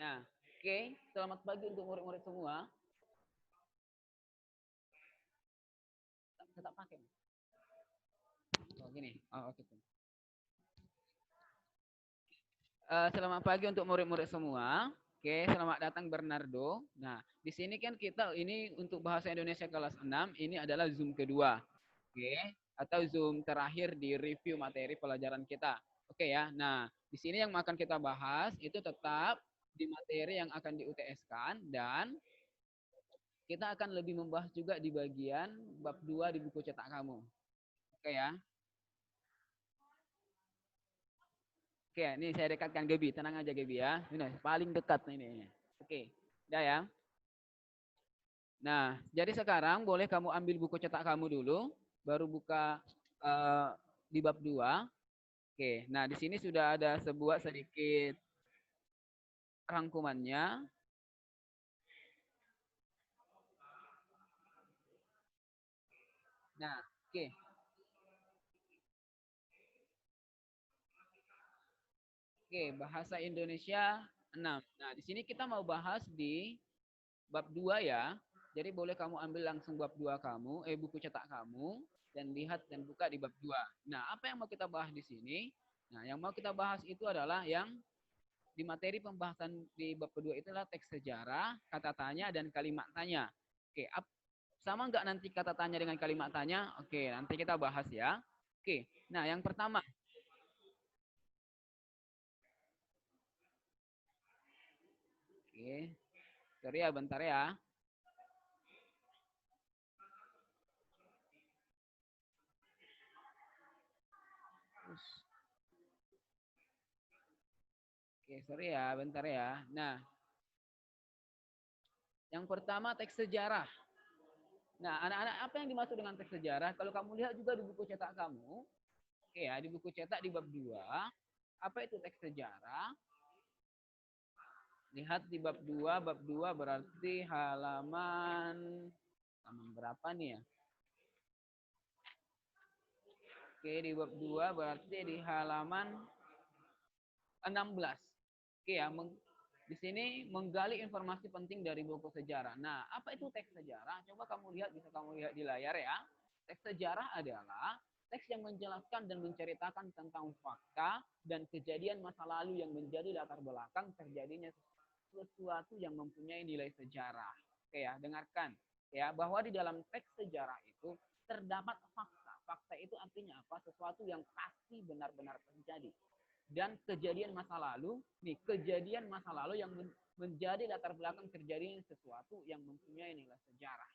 Nah, oke, selamat pagi untuk murid-murid semua. Tetap pakai. Oh, gini. Oh, oke. Selamat pagi untuk murid-murid semua. Oke, selamat datang Bernardo. Nah, di sini kan kita ini untuk bahasa Indonesia kelas 6, ini adalah Zoom kedua. Oke, atau Zoom terakhir di review materi pelajaran kita. Oke ya. Nah, di sini yang akan kita bahas itu tetap di materi yang akan di UTS-kan dan kita akan lebih membahas juga di bagian bab 2 di buku cetak kamu. Oke ya. Oke, ini saya dekatkan Gebi. Tenang aja Gebi ya. Ini paling dekat ini. Oke, udah ya. Nah, jadi sekarang boleh kamu ambil buku cetak kamu dulu, baru buka uh, di bab 2. Oke, nah di sini sudah ada sebuah sedikit rangkumannya. Nah, oke. Oke, bahasa Indonesia 6. Nah, di sini kita mau bahas di bab 2 ya. Jadi boleh kamu ambil langsung bab 2 kamu, buku cetak kamu dan lihat dan buka di bab 2. Nah, apa yang mau kita bahas di sini? Nah, yang mau kita bahas itu adalah yang di materi pembahasan di bab kedua itulah teks sejarah, kata tanya dan kalimat tanya. Oke, sama nggak nanti kata tanya dengan kalimat tanya? Oke, nanti kita bahas ya. Oke, nah yang pertama. Oke, sorry ya bentar ya. Oke, sorry ya bentar ya. Nah, yang pertama teks sejarah. Nah, anak-anak apa yang dimaksud dengan teks sejarah? Kalau kamu lihat juga di buku cetak kamu, oke ya, di buku cetak di bab 2, apa itu teks sejarah? Lihat di bab 2 berarti halaman berapa nih ya? Oke, di bab 2 berarti di halaman 16. Oke ya, di sini menggali informasi penting dari buku sejarah. Nah, apa itu teks sejarah? Coba kamu lihat, bisa kamu lihat di layar ya. Teks sejarah adalah teks yang menjelaskan dan menceritakan tentang fakta dan kejadian masa lalu yang menjadi latar belakang terjadinya sesuatu yang mempunyai nilai sejarah. Oke ya, dengarkan ya bahwa di dalam teks sejarah itu terdapat fakta. Fakta itu artinya apa? Sesuatu yang pasti benar-benar terjadi. Dan kejadian masa lalu, nih kejadian masa lalu yang menjadi latar belakang terjadinya sesuatu yang mempunyai nilai sejarah.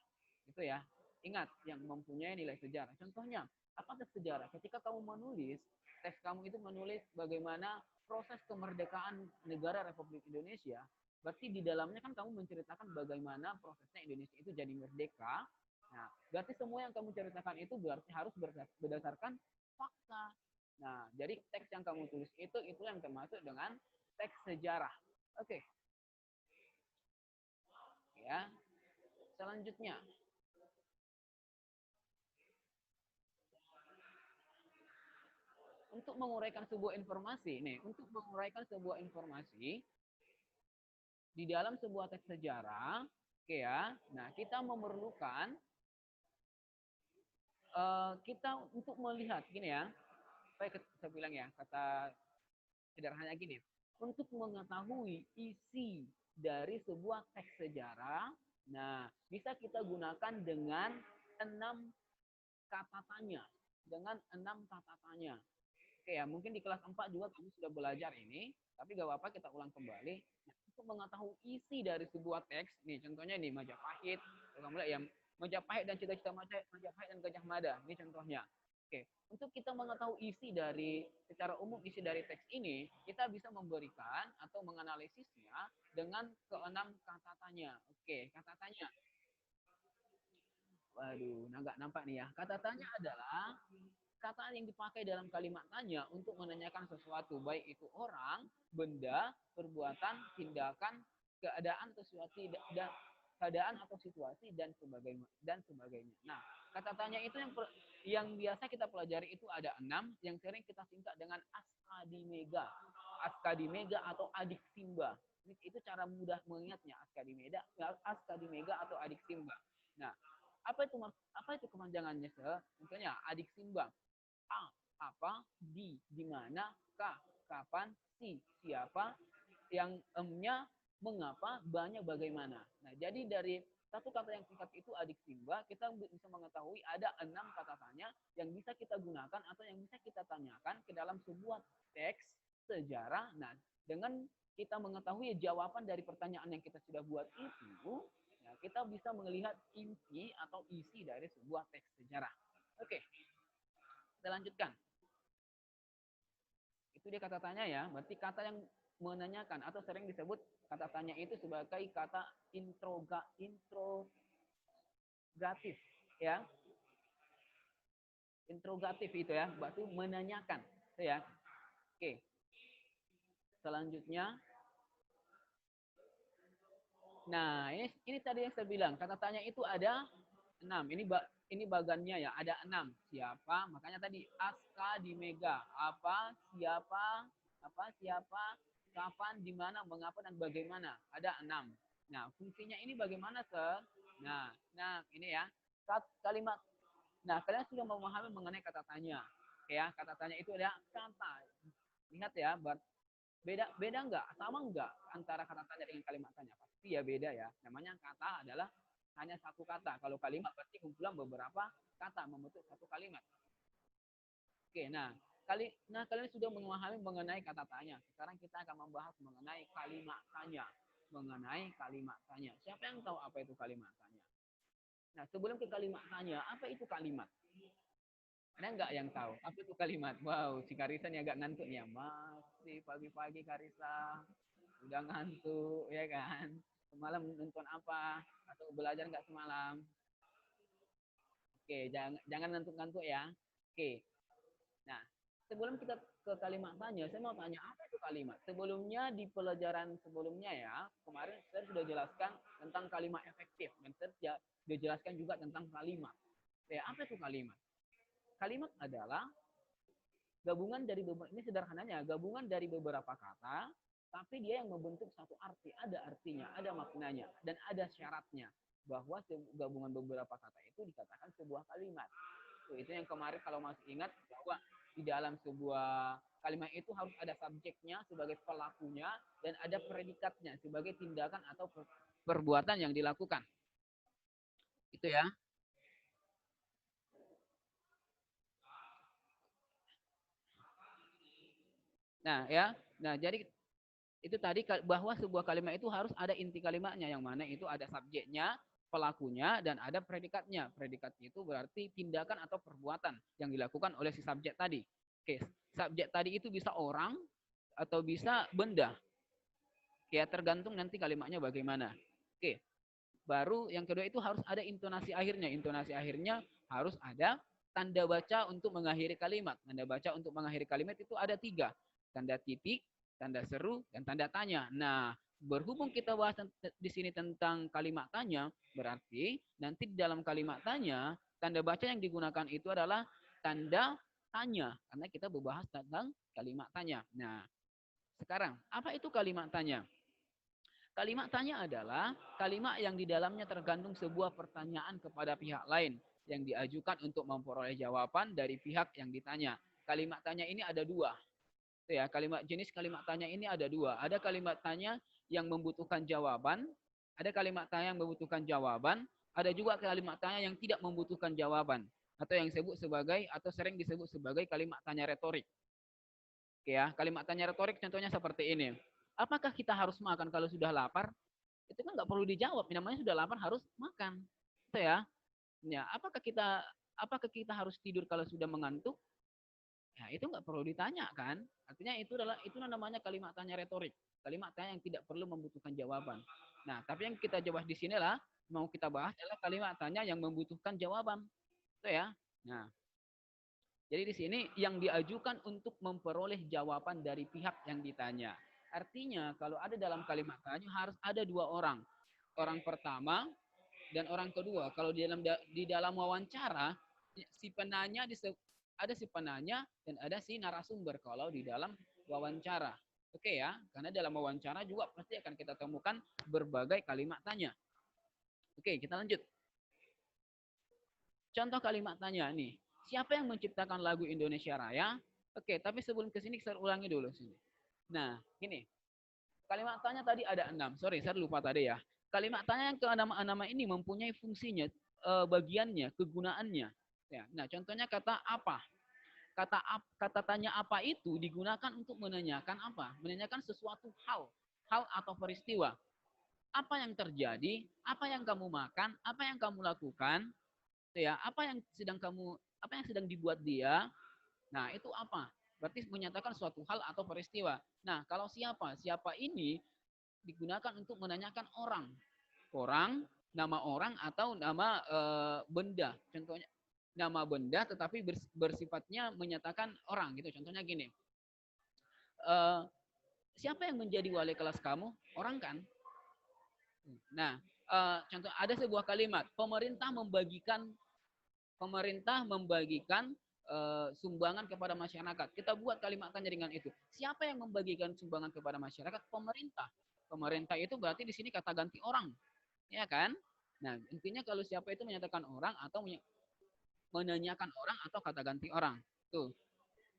Itu ya. Ingat, yang mempunyai nilai sejarah. Contohnya, apa teks sejarah? Ketika kamu menulis, teks kamu itu menulis bagaimana proses kemerdekaan negara Republik Indonesia, berarti di dalamnya kan kamu menceritakan bagaimana prosesnya Indonesia itu jadi merdeka. Nah, berarti semua yang kamu ceritakan itu berarti harus berdasarkan fakta. Nah, jadi teks yang kamu tulis itu yang termasuk dengan teks sejarah. Oke. Ya. Selanjutnya, untuk menguraikan sebuah informasi, nih, untuk menguraikan sebuah informasi di dalam sebuah teks sejarah, oke ya. Nah, kita memerlukan kita untuk melihat gini ya. Apa yang saya bilang ya, kata sederhananya gini. Untuk mengetahui isi dari sebuah teks sejarah, nah, bisa kita gunakan dengan 6 kata tanya. Dengan 6 kata tanya. Oke ya, mungkin di kelas 4 juga kamu sudah belajar ini, tapi gak apa-apa kita ulang kembali. Nah, untuk mengetahui isi dari sebuah teks, nih contohnya nih Majapahit, kamu lihat ya, Majapahit dan cita-cita Majapahit dan Gajah Mada, ini contohnya. Oke, untuk kita mengetahui isi dari secara umum isi dari teks ini, kita bisa memberikan atau menganalisisnya dengan keenam kata tanya. Oke, kata tanya. Waduh, nggak nampak nih ya. Kata tanya adalah kata yang dipakai dalam kalimat tanya untuk menanyakan sesuatu, baik itu orang, benda, perbuatan, tindakan, keadaan atau sesuatu dan keadaan atau situasi dan sebagainya. Nah, kata tanya itu yang biasa kita pelajari itu ada 6, yang sering kita singkat dengan askadimega, askadimega atau adik simba. Itu cara mudah mengingatnya, Askadimega atau adik Simba. Nah, apa itu kepanjangannya? Contohnya adik Simba. A, apa, di mana, K, kapan, siapa, yang M-nya mengapa, banyak bagaimana. Nah, jadi dari satu kata yang singkat itu adik Simba, kita bisa mengetahui ada 6 kata tanya yang bisa kita gunakan atau yang bisa kita tanyakan ke dalam sebuah teks sejarah. Nah, dengan kita mengetahui jawaban dari pertanyaan yang kita sudah buat itu, ya, kita bisa melihat inti atau isi dari sebuah teks sejarah. Oke, kita lanjutkan. Itu dia kata tanya ya, berarti kata yang menanyakan atau sering disebut kata tanya itu sebagai kata interrogatif ya. Interrogatif itu ya, berarti menanyakan itu ya. Oke. Selanjutnya, nah ini tadi yang saya bilang, kata tanya itu ada 6. Ini bagannya ya, ada 6. Siapa? Makanya tadi Aska di Mega. Apa? Siapa? Kapan? Di mana? Mengapa? Dan bagaimana? Ada 6. Nah, fungsinya ini bagaimana, Sir? Nah, ini ya. Kalimat. Nah, kalian sudah memahami mengenai kata tanya. Ya, kata tanya itu ada kata. Lihat ya, beda enggak? Sama enggak antara kata tanya dengan kalimat tanya? Pasti ya beda ya. Namanya kata adalah hanya satu kata. Kalau kalimat berarti kumpulan beberapa kata membentuk satu kalimat. Oke, kalian sudah memahami mengenai kata tanya. Sekarang kita akan membahas mengenai kalimat tanya. Siapa yang tahu apa itu kalimat tanya? Nah, sebelum ke kalimat tanya, apa itu kalimat? Ada nggak yang tahu apa itu kalimat? Wow, si Karisa nih agak ngantuk nih ya. Masih pagi-pagi Karisa. Udah ngantuk, ya kan? Semalam nonton apa? Atau belajar nggak semalam? Oke, jangan ngantuk-ngantuk ya. Oke. Nah, sebelum kita ke kalimat tanya, saya mau tanya apa itu kalimat? Sebelumnya di pelajaran sebelumnya ya, kemarin saya sudah jelaskan tentang kalimat efektif. Dan saya sudah jelaskan juga tentang kalimat. Ya, apa itu kalimat? Kalimat adalah gabungan dari ini sederhananya gabungan dari beberapa kata, tapi dia yang membentuk satu arti. Ada artinya, ada maknanya, dan ada syaratnya bahwa gabungan beberapa kata itu dikatakan sebuah kalimat. Itu yang kemarin kalau masih ingat bahwa di dalam sebuah kalimat itu harus ada subjeknya sebagai pelakunya dan ada predikatnya sebagai tindakan atau perbuatan yang dilakukan. Itu ya. Nah, ya. Nah, jadi itu tadi bahwa sebuah kalimat itu harus ada inti kalimatnya yang mana itu ada subjeknya, pelakunya, dan ada predikatnya. Predikatnya itu berarti tindakan atau perbuatan yang dilakukan oleh si subjek tadi. Oke, subjek tadi itu bisa orang atau bisa benda. Ya, tergantung nanti kalimatnya bagaimana. Oke, baru yang kedua itu harus ada intonasi akhirnya. Intonasi akhirnya harus ada tanda baca untuk mengakhiri kalimat. Tanda baca untuk mengakhiri kalimat itu ada 3. Tanda titik, tanda seru, dan tanda tanya. Nah, berhubung kita bahas di sini tentang kalimat tanya, berarti nanti di dalam kalimat tanya, tanda baca yang digunakan itu adalah tanda tanya. Karena kita berbahas tentang kalimat tanya. Nah, sekarang, apa itu kalimat tanya? Kalimat tanya adalah kalimat yang di dalamnya tergantung sebuah pertanyaan kepada pihak lain yang diajukan untuk memperoleh jawaban dari pihak yang ditanya. Kalimat tanya ini ada 2. Ya, jenis kalimat tanya ini ada 2. Ada kalimat tanya yang membutuhkan jawaban, ada kalimat tanya yang membutuhkan jawaban, ada juga kalimat tanya yang tidak membutuhkan jawaban atau yang disebut sebagai atau sering disebut sebagai kalimat tanya retorik. Oke ya, kalimat tanya retorik contohnya seperti ini. Apakah kita harus makan kalau sudah lapar? Itu kan nggak perlu dijawab. Namanya sudah lapar harus makan. Itu ya. Ya, apakah kita harus tidur kalau sudah mengantuk? Ya, itu nggak perlu ditanya kan? Artinya itu namanya kalimat tanya retorik. Kalimat tanya yang tidak perlu membutuhkan jawaban. Nah, tapi yang kita jawab di sinilah mau kita bahas adalah kalimat tanya yang membutuhkan jawaban. Itu ya. Nah, jadi di sini yang diajukan untuk memperoleh jawaban dari pihak yang ditanya. Artinya kalau ada dalam kalimat tanya harus ada 2 orang. Orang pertama dan orang kedua. Kalau di dalam wawancara si penanya ada si penanya dan ada si narasumber kalau di dalam wawancara. Oke ya, karena dalam wawancara juga pasti akan kita temukan berbagai kalimat tanya. Oke, kita lanjut. Contoh kalimat tanya nih. Siapa yang menciptakan lagu Indonesia Raya? Oke, tapi sebelum ke sini saya ulangi dulu sini. Nah, ini. Kalimat tanya tadi ada 6. Sorry, saya lupa tadi ya. Kalimat tanya yang ke-6 ini mempunyai fungsinya, bagiannya, kegunaannya. Ya, nah, contohnya kata apa? Kata tanya apa itu digunakan untuk menanyakan apa? Menanyakan sesuatu hal atau peristiwa. Apa yang terjadi? Apa yang kamu makan? Apa yang kamu lakukan? Ya, apa yang sedang dibuat dia? Nah, itu apa? Berarti menyatakan suatu hal atau peristiwa. Nah, kalau siapa? Siapa ini digunakan untuk menanyakan orang. Nama orang atau nama benda. Contohnya nama benda tetapi bersifatnya menyatakan orang gitu. Contohnya gini. Uh, Siapa yang menjadi wali kelas kamu? Orang kan? Nah, contoh ada sebuah kalimat, pemerintah membagikan sumbangan kepada masyarakat. Kita buat kalimat tanya dengan itu. Siapa yang membagikan sumbangan kepada masyarakat? Pemerintah. Pemerintah itu berarti di sini kata ganti orang, ya kan? Nah, intinya kalau siapa itu menyatakan orang atau menanyakan orang atau kata ganti orang. Tuh.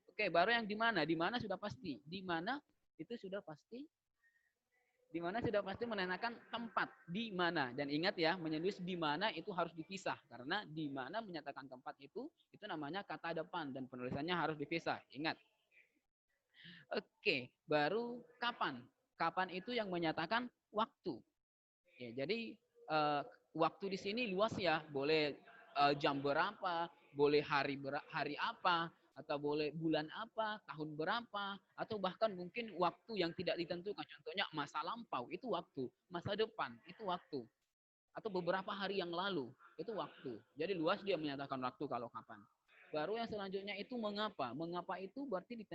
Oke, baru yang di mana? Di mana sudah pasti. Di mana itu sudah pasti. Di mana sudah pasti menanyakan tempat di mana. Dan ingat ya, menulis di mana itu harus dipisah karena di mana menyatakan tempat itu namanya kata depan dan penulisannya harus dipisah. Ingat. Oke, baru kapan? Kapan itu yang menyatakan waktu. Ya, jadi waktu di sini luas ya, boleh jam berapa, boleh hari apa, atau boleh bulan apa, tahun berapa, atau bahkan mungkin waktu yang tidak ditentukan. Contohnya masa lampau itu waktu, masa depan itu waktu, atau beberapa hari yang lalu itu waktu. Jadi luas dia menyatakan waktu kalau kapan. Baru yang selanjutnya itu mengapa. Mengapa itu berarti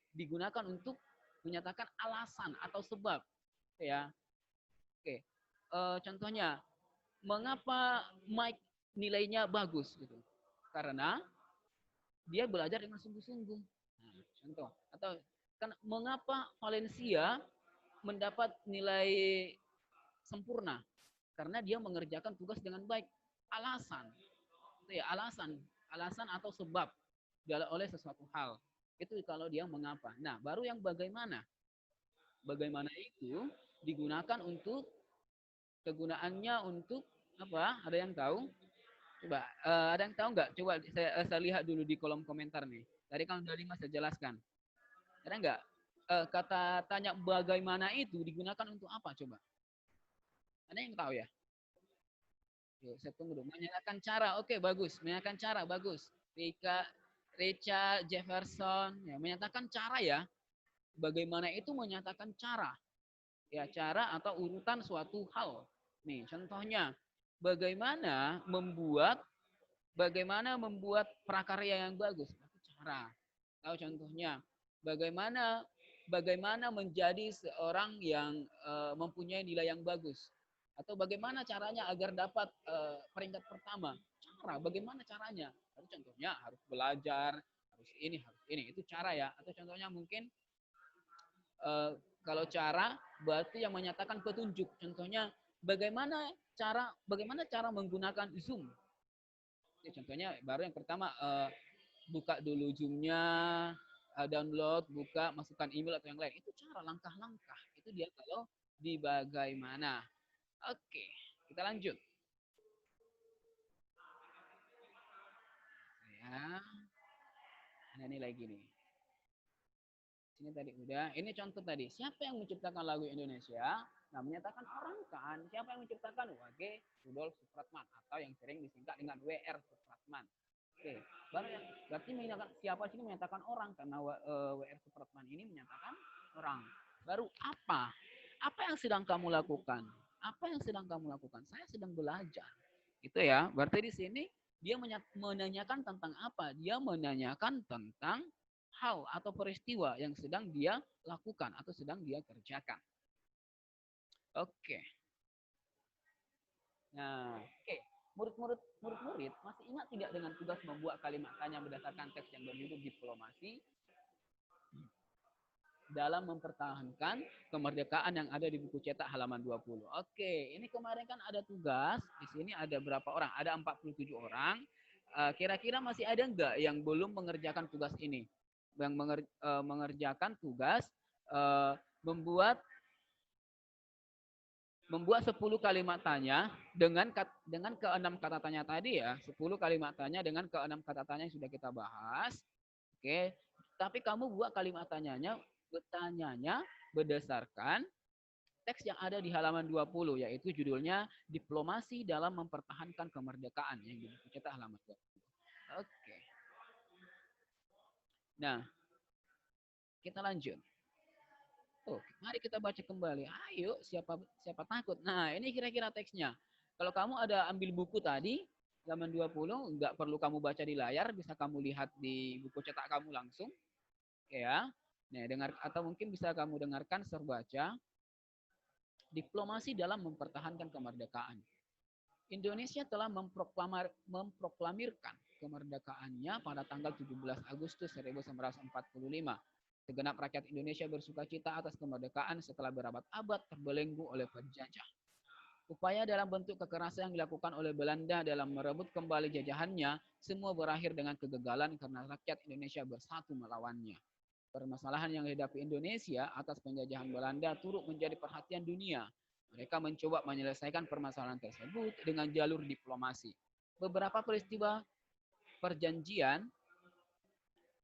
digunakan untuk menyatakan alasan atau sebab. Ya, oke. Contohnya, mengapa Mike nilainya bagus gitu? Karena dia belajar dengan sungguh-sungguh. Nah, contoh. Atau kan mengapa Valencia mendapat nilai sempurna? Karena dia mengerjakan tugas dengan baik. Alasan. Itu ya, alasan atau sebab oleh sesuatu hal. Itu kalau dia mengapa. Nah, baru yang bagaimana. Bagaimana itu digunakan untuk kegunaannya untuk apa? Ada yang tahu? Coba, ada yang tahu nggak? Coba saya lihat dulu di kolom komentar nih. Tadi kan udah Mas saya jelaskan. Ada nggak? Kata tanya bagaimana itu digunakan untuk apa? Coba. Ada yang tahu ya? Yuk, saya tunggu dulu. Menyatakan cara. Oke, bagus. Menyatakan cara. Bagus. Richa Jefferson. Ya, menyatakan cara ya. Bagaimana itu menyatakan cara. Ya, cara atau urutan suatu hal. Nih, contohnya. Bagaimana membuat prakarya yang bagus? Cara. Tahu contohnya. Bagaimana menjadi seorang yang mempunyai nilai yang bagus? Atau bagaimana caranya agar dapat peringkat pertama? Cara, bagaimana caranya? Lalu contohnya harus belajar, harus ini. Itu cara ya. Atau contohnya mungkin kalau cara berarti yang menyatakan petunjuk. Contohnya bagaimana cara menggunakan Zoom. Ya, contohnya baru yang pertama buka dulu Zoom-nya, download, buka, masukkan email atau yang lain. Itu cara langkah-langkah. Itu dia kalau di bagaimana. Oke, kita lanjut. Ya, ada nih lagi nih. Sini tadi udah. Ini contoh tadi. Siapa yang menciptakan lagu Indonesia? Nah, menyatakan orang kan. Siapa yang menciptakan? W.G. Rudolf Supratman atau yang sering disingkat dengan W.R. Supratman. Oke, berarti siapa sih menyatakan orang karena W.R. Supratman ini menyatakan orang. Baru apa? Apa yang sedang kamu lakukan? Apa yang sedang kamu lakukan? Saya sedang belajar. Itu ya. Berarti di sini dia menanyakan tentang apa? Dia menanyakan tentang hal atau peristiwa yang sedang dia lakukan atau sedang dia kerjakan. Oke. Nah, oke. Murid-murid masih ingat tidak dengan tugas membuat kalimat tanya berdasarkan teks yang berjudul diplomasi? dalam mempertahankan kemerdekaan yang ada di buku cetak halaman 20. Oke, ini kemarin kan ada tugas. Di sini ada berapa orang? Ada 47 orang. Kira-kira masih ada enggak yang belum mengerjakan tugas ini? Yang mengerjakan tugas membuat 10 kalimat tanya dengan keenam kata tanya tadi ya, 10 kalimat tanya dengan keenam kata tanya yang sudah kita bahas. Oke, tapi kamu buat kalimat bertanyanya berdasarkan teks yang ada di halaman 20, yaitu judulnya Diplomasi dalam Mempertahankan Kemerdekaan yang dicetak halaman 20. Oke. Nah, kita lanjut. Oh, mari kita baca kembali. Ayo, siapa siapa takut. Nah, ini kira-kira teksnya. Kalau kamu ada ambil buku tadi, halaman 20, nggak perlu kamu baca di layar, bisa kamu lihat di buku cetak kamu langsung. Ya. Nah, atau mungkin bisa kamu dengarkan serbaca. Diplomasi dalam mempertahankan kemerdekaan. Indonesia telah memproklamirkan kemerdekaannya pada tanggal 17 Agustus 1945. Segenap rakyat Indonesia bersukacita atas kemerdekaan setelah berabad-abad terbelenggu oleh penjajah. Upaya dalam bentuk kekerasan yang dilakukan oleh Belanda dalam merebut kembali jajahannya semua berakhir dengan kegagalan karena rakyat Indonesia bersatu melawannya. Permasalahan yang dihadapi Indonesia atas penjajahan Belanda turut menjadi perhatian dunia. Mereka mencoba menyelesaikan permasalahan tersebut dengan jalur diplomasi. Beberapa peristiwa perjanjian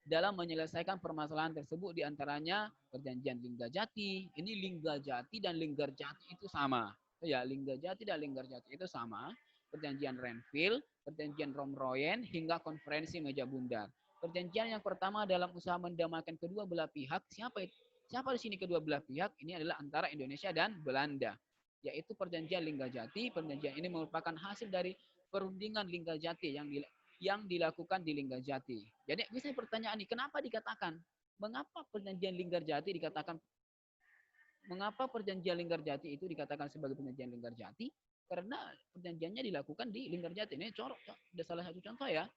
dalam menyelesaikan permasalahan tersebut diantaranya perjanjian Linggajati. Ini Linggajati dan Linggarjati itu sama. Ya, Linggajati dan Linggarjati itu sama. Perjanjian Renville, perjanjian Romroyen, hingga konferensi Meja Bundar. Perjanjian yang pertama dalam usaha mendamaikan kedua belah pihak. Siapa di sini kedua belah pihak? Ini adalah antara Indonesia dan Belanda. Yaitu perjanjian Linggajati. Perjanjian ini merupakan hasil dari perundingan Linggajati yang dilakukan di Linggajati. Jadi bisa pertanyaan nih, kenapa dikatakan, mengapa perjanjian Linggarjati Linggarjati itu dikatakan sebagai perjanjian Linggarjati? Karena perjanjiannya dilakukan di Linggarjati. Ini ada salah satu contoh ya.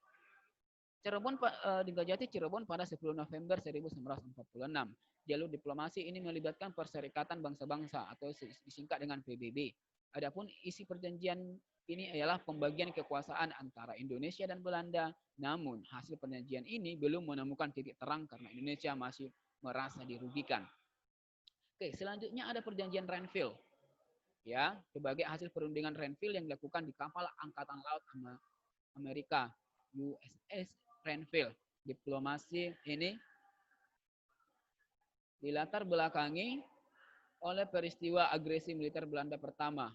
Linggarjati Cirebon pada 10 November 1946. Jalur diplomasi ini melibatkan Perserikatan Bangsa-Bangsa atau disingkat dengan PBB. Adapun isi perjanjian ini ialah pembagian kekuasaan antara Indonesia dan Belanda. Namun hasil perjanjian ini belum menemukan titik terang karena Indonesia masih merasa dirugikan. Oke, selanjutnya ada perjanjian Renville. Ya, sebagai hasil perundingan Renville yang dilakukan di kapal Angkatan Laut Amerika, USS Renville. Diplomasi ini dilatar belakangi oleh peristiwa agresi militer Belanda pertama.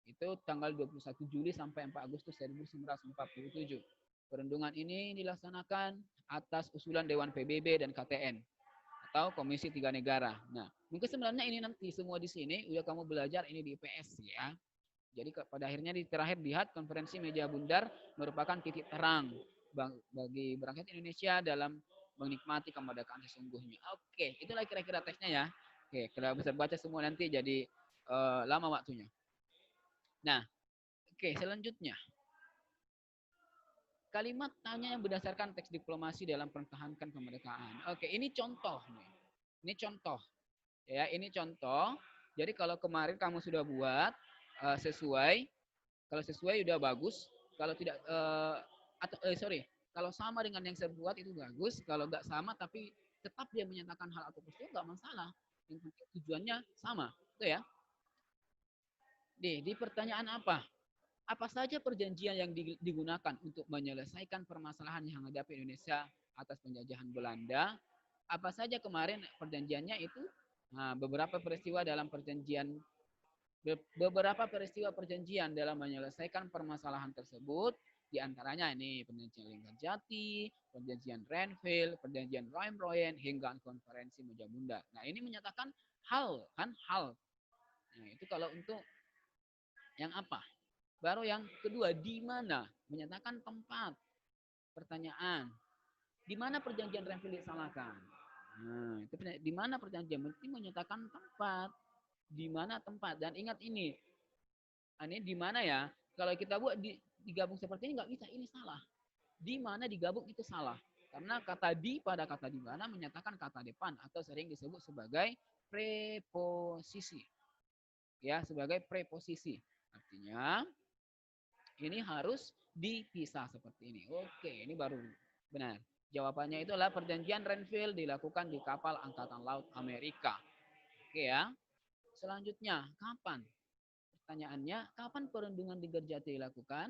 Itu tanggal 21 Juli sampai 4 Agustus 1947. Perundingan ini dilaksanakan atas usulan Dewan PBB dan KTN atau Komisi Tiga Negara. Nah, mungkin sebenarnya ini nanti semua di sini udah kamu belajar ini di IPS ya. Jadi pada akhirnya di terakhir lihat konferensi Meja Bundar merupakan titik terang bagi rakyat Indonesia dalam menikmati kemerdekaan sesungguhnya. Oke, itulah kira-kira teksnya ya. Oke, kalau bisa baca semua nanti jadi lama waktunya. Nah, oke, selanjutnya. Kalimat tanya yang berdasarkan teks diplomasi dalam mempertahankan kemerdekaan. Oke, ini contoh nih. Ini contoh. Ya, ini contoh. Jadi kalau kemarin kamu sudah buat sesuai, kalau sesuai udah bagus. Kalau tidak kalau sama dengan yang saya buat itu bagus. Kalau nggak sama tapi tetap dia menyatakan hal atau peristiwa nggak masalah. Yang tujuannya sama, itu ya. Di pertanyaan apa? Apa saja perjanjian yang digunakan untuk menyelesaikan permasalahan yang menghadapi Indonesia atas penjajahan Belanda? Apa saja kemarin perjanjiannya itu? Nah, beberapa peristiwa perjanjian dalam menyelesaikan permasalahan tersebut, diantaranya ini perjanjian Linggarjati, perjanjian Renville, perjanjian Romroyen, hingga konferensi Meja Bundar. Nah, ini menyatakan hal. Nah, itu kalau untuk yang apa? Baru yang kedua, di mana? Menyatakan tempat. Pertanyaan, di mana perjanjian Renville disalahkan? Nah, itu di mana perjanjian? Mesti menyatakan tempat. Di mana tempat? Dan ingat ini di mana ya? Kalau kita buat digabung seperti ini nggak bisa, ini salah. Di mana digabung itu salah. Karena kata di pada kata di mana menyatakan kata depan atau sering disebut sebagai preposisi. Ya, sebagai preposisi. Artinya ini harus dipisah seperti ini. Oke, ini baru benar. Jawabannya itu adalah perjanjian Renville dilakukan di kapal Angkatan Laut Amerika. Oke ya. Selanjutnya, kapan? Pertanyaannya, kapan perundingan di Gerjati dilakukan?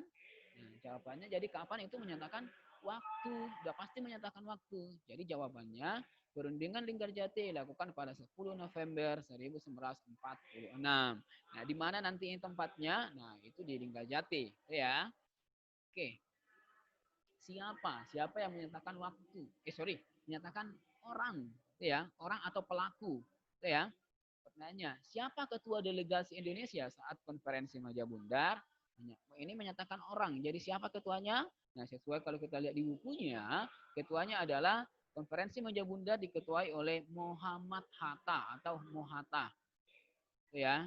Nah, jawabannya jadi kapan itu menyatakan waktu, sudah pasti menyatakan waktu. Jadi jawabannya perundingan Linggarjati dilakukan pada 10 November 1946. Nah, di mana nanti tempatnya? Nah, itu di Linggarjati, ya. Oke. Siapa? Siapa yang menyatakan waktu? Menyatakan orang, ya, orang atau pelaku, ya. Pertanyaannya, siapa ketua delegasi Indonesia saat konferensi Meja Bundar? Ini menyatakan orang. Jadi siapa ketuanya? Nah, sesuai kalau kita lihat di bukunya, ketuanya adalah konferensi Meja Bundar diketuai oleh Muhammad Hatta atau Mohatta. Ya.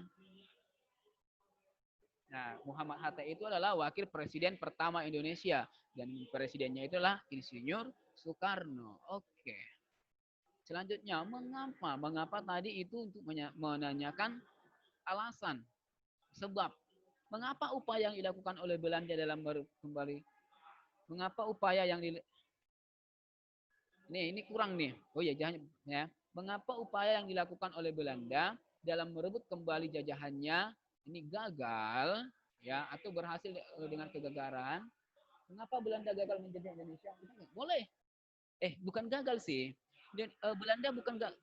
Nah, Muhammad Hatta itu adalah wakil presiden pertama Indonesia dan presidennya itulah Insinyur Soekarno. Oke. Selanjutnya, mengapa? Mengapa tadi itu untuk menanyakan alasan, sebab. Mengapa upaya yang dilakukan oleh Belanda dalam kembali? Mengapa upaya yang ini kurang nih. Oh ya, jangan ya. Mengapa upaya yang dilakukan oleh Belanda dalam merebut kembali jajahannya ini gagal ya atau berhasil dengan kegagalan? Mengapa Belanda gagal menjajah Indonesia? Boleh. Bukan gagal sih. Dan Belanda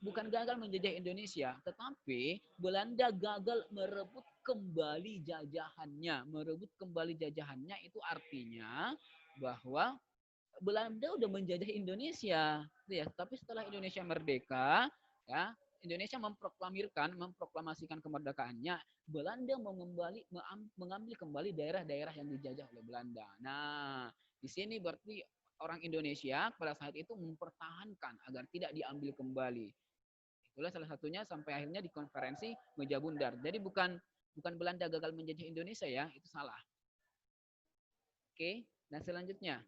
bukan gagal menjajah Indonesia, tetapi Belanda gagal merebut kembali jajahannya. Merebut kembali jajahannya itu artinya bahwa Belanda udah menjajah Indonesia, ya. Tapi setelah Indonesia merdeka, ya, Indonesia memproklamasikan kemerdekaannya. Belanda mengambil kembali daerah-daerah yang dijajah oleh Belanda. Nah, di sini berarti orang Indonesia pada saat itu mempertahankan agar tidak diambil kembali. Itulah salah satunya sampai akhirnya di konferensi Meja Bundar. Jadi bukan Belanda gagal menjajah Indonesia ya, itu salah. Oke, nah selanjutnya.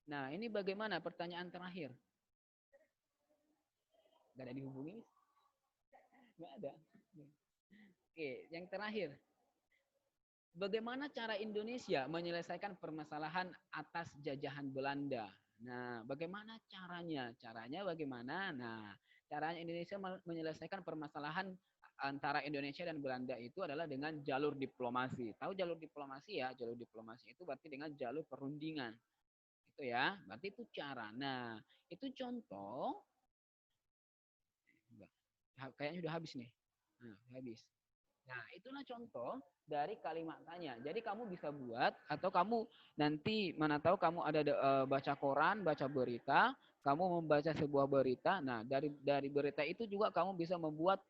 Nah, ini bagaimana pertanyaan terakhir? Gak ada dihubungi? Gak ada. Oke, yang terakhir. Bagaimana cara Indonesia menyelesaikan permasalahan atas jajahan Belanda? Nah, bagaimana caranya? Caranya bagaimana? Nah, caranya Indonesia menyelesaikan permasalahan antara Indonesia dan Belanda itu adalah dengan jalur diplomasi. Tahu jalur diplomasi ya? Jalur diplomasi itu berarti dengan jalur perundingan. Itu ya, berarti itu cara. Nah, itu contoh. Kayaknya udah habis nih. Nah, habis. Nah, itulah contoh dari kalimat tanya. Jadi kamu bisa buat atau kamu nanti mana tahu kamu ada baca koran, baca berita, kamu membaca sebuah berita. Nah, dari berita itu juga kamu bisa membuat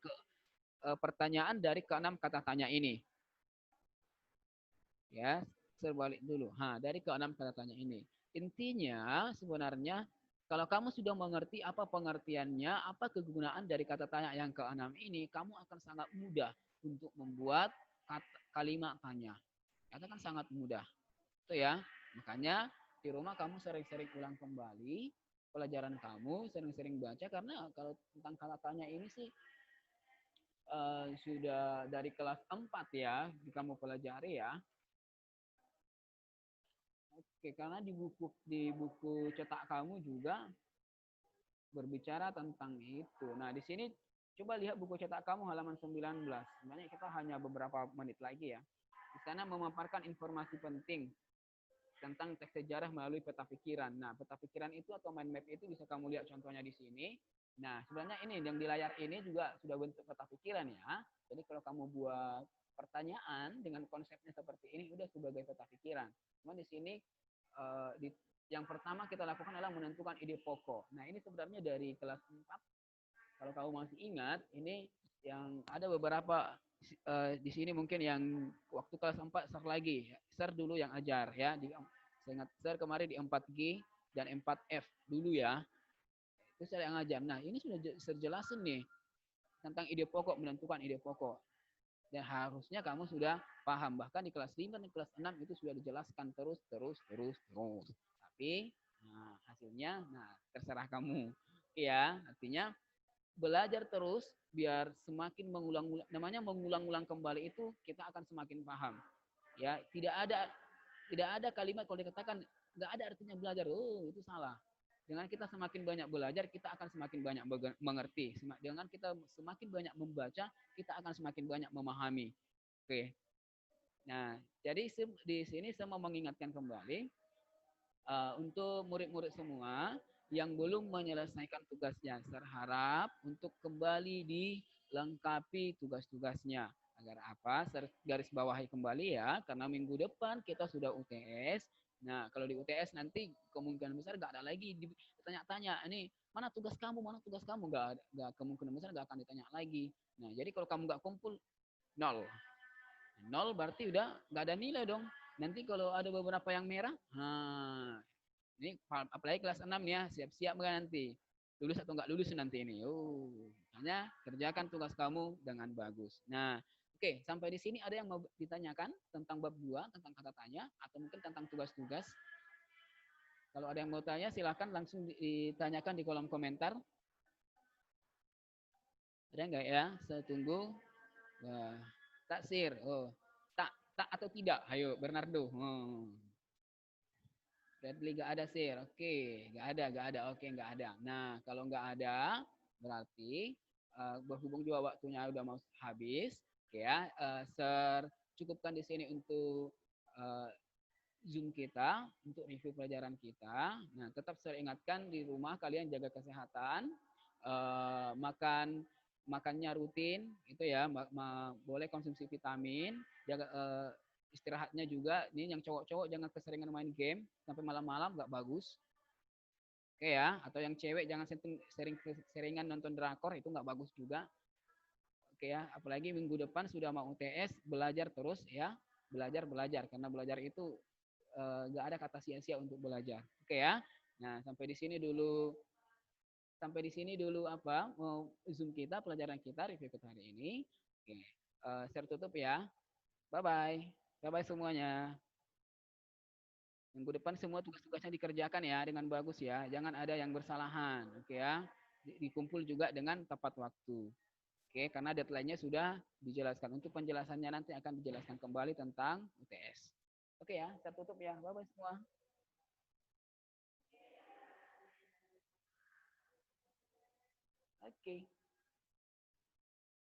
pertanyaan dari keenam kata tanya ini. Ya, terbalik dulu. Dari keenam kata tanya ini. Intinya sebenarnya kalau kamu sudah mengerti apa pengertiannya, apa kegunaan dari kata tanya yang keenam ini, kamu akan sangat mudah untuk membuat kalimat tanya. Itu kan sangat mudah. Itu ya. Makanya di rumah kamu sering-sering ulang kembali pelajaran kamu, sering-sering baca karena kalau tentang kata tanya ini sih sudah dari kelas 4 ya, kamu pelajari ya. Oke, karena di buku cetak kamu juga berbicara tentang itu. Nah, di sini coba lihat buku cetak kamu halaman 19. Sebenarnya kita hanya beberapa menit lagi ya. Di sana memaparkan informasi penting tentang teks sejarah melalui peta pikiran. Nah, peta pikiran itu atau mind map itu bisa kamu lihat contohnya di sini. Nah, sebenarnya ini yang di layar ini juga sudah bentuk peta pikiran ya. Jadi kalau kamu buat pertanyaan dengan konsepnya seperti ini udah sebagai peta pikiran. Cuma di sini yang pertama kita lakukan adalah menentukan ide pokok. Nah, ini sebenarnya dari kelas 4. Kalau kamu masih ingat, ini yang ada beberapa di sini mungkin yang waktu kelas 4 share lagi. Share dulu yang ajar ya. Saya ingat share kemarin di 4G dan 4F dulu ya. Itu saya yang ajar. Nah, ini sudah terjelasin nih tentang ide pokok, menentukan ide pokok. Dan harusnya kamu sudah paham. Bahkan di kelas 5 dan kelas 6 itu sudah dijelaskan terus. Tapi hasilnya terserah kamu. Ya, artinya belajar terus biar semakin mengulang-ulang, namanya mengulang-ulang kembali itu kita akan semakin paham. Ya, tidak ada kalimat kalau dikatakan nggak ada artinya belajar. Oh, itu salah. Dengan kita semakin banyak belajar, kita akan semakin banyak mengerti. Dengan kita semakin banyak membaca, kita akan semakin banyak memahami. Oke. Nah, jadi di sini saya mau mengingatkan kembali untuk murid-murid semua yang belum menyelesaikan tugasnya. Saya harap untuk kembali dilengkapi tugas-tugasnya. Agar apa? Saya garis bawahi kembali ya, karena minggu depan kita sudah UTS. Nah, kalau di UTS nanti kemungkinan besar nggak ada lagi ditanya-tanya, ini mana tugas kamu, nggak kemungkinan besar nggak akan ditanya lagi. Nah, jadi kalau kamu nggak kumpul, nol. Nol berarti udah nggak ada nilai dong. Nanti kalau ada beberapa yang merah, ini apalagi kelas 6 ya, siap-siap nanti. Lulus atau nggak lulus nanti ini. Hanya kerjakan tugas kamu dengan bagus. Nah, oke, sampai di sini ada yang mau ditanyakan tentang bab 2, tentang kata tanya, atau mungkin tentang tugas-tugas. Kalau ada yang mau tanya, silahkan langsung ditanyakan di kolom komentar. Ada nggak ya? Saya tunggu. Wah, taksir. Tak atau tidak? Ayo, Bernardo. Bradley gak ada sih. Oke, gak ada. Oke, gak ada. Nah, kalau gak ada, berarti berhubung juga waktunya udah mau habis. Oke ya, cukupkan di sini untuk Zoom kita, untuk review pelajaran kita. Nah, tetap saya ingatkan di rumah kalian jaga kesehatan, makannya rutin, itu ya, boleh konsumsi vitamin, jaga istirahatnya juga. Ini yang cowok-cowok jangan keseringan main game sampai malam-malam, nggak bagus. Oke ya, atau yang cewek jangan seringan nonton drakor, itu nggak bagus juga. Oke ya, apalagi minggu depan sudah mau UTS, belajar terus ya, belajar karena belajar itu nggak ada kata sia-sia untuk belajar. Oke ya. Nah, sampai di sini dulu apa Zoom kita, pelajaran kita, review kita hari ini. Oke, saya tutup ya. Bye bye. Bye bye semuanya. Minggu depan semua tugas-tugasnya dikerjakan ya dengan bagus ya. Jangan ada yang bersalahan, oke ya. Dikumpul juga dengan tepat waktu. Oke, karena deadline-nya sudah dijelaskan. Untuk penjelasannya nanti akan dijelaskan kembali tentang UTS. Oke ya, saya tutup ya. Bye bye semua. Oke.